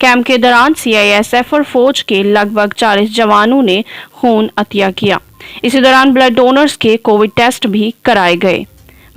Camp के दौरान CISF और फौज के लगभग 40 जवानों ने खून अतिया किया। इसी दौरान ब्लड डोनर्स के कोविड टेस्ट भी कराए गए।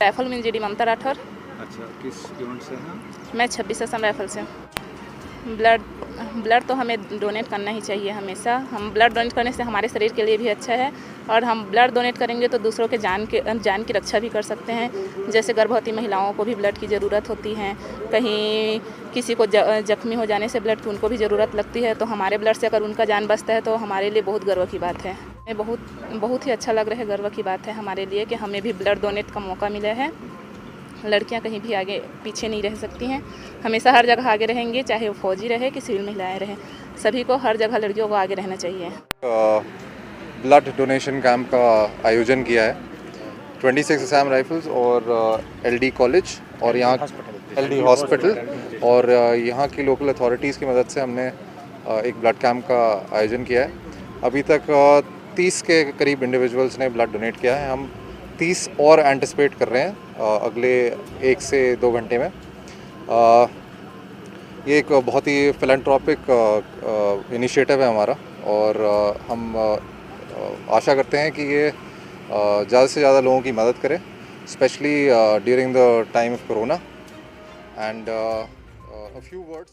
राइफल में जीडी ममता राठौर। अच्छा, किस यूनिट से हैं? मैं 26 असम राइफल से हूँ। ब्लड तो हमें डोनेट करना ही चाहिए हमेशा। हम ब्लड डोनेट करने से हमारे शरीर के लिए भी अच्छा है और हम ब्लड डोनेट करेंगे तो दूसरों के जान की रक्षा भी कर सकते हैं। जैसे गर्भवती महिलाओं को भी ब्लड की ज़रूरत होती है, कहीं किसी को जख्मी हो जाने से ब्लड की उनको भी ज़रूरत लगती है, तो हमारे ब्लड से अगर उनका जान बचता है तो हमारे लिए बहुत गर्व की बात है। हमें बहुत ही अच्छा लग रहा है, गर्व की बात है हमारे लिए कि हमें भी ब्लड डोनेट का मौका मिला है। लड़कियां कहीं भी आगे पीछे नहीं रह सकती हैं, हमेशा हर जगह आगे रहेंगे, चाहे वो फौजी रहे कि सिविल महिलाएं रहें, सभी को हर जगह लड़कियों को आगे रहना चाहिए। ब्लड डोनेशन कैंप का आयोजन किया है 26 असम राइफल्स और LD कॉलेज और यहाँ LD हॉस्पिटल और यहाँ की लोकल अथॉरिटीज़ की मदद से हमने एक ब्लड कैंप का आयोजन किया है। अभी तक 30 के करीब इंडिविजुअल्स ने ब्लड डोनेट किया है। हम 30 और एंटिसिपेट कर रहे हैं अगले 1 से 2 घंटे में। ये एक बहुत ही फिलैंथ्रोपिक इनिशिएटिव है हमारा और हम आशा करते हैं कि ये ज़्यादा से ज़्यादा लोगों की मदद करे, specially during the time of corona. And a few words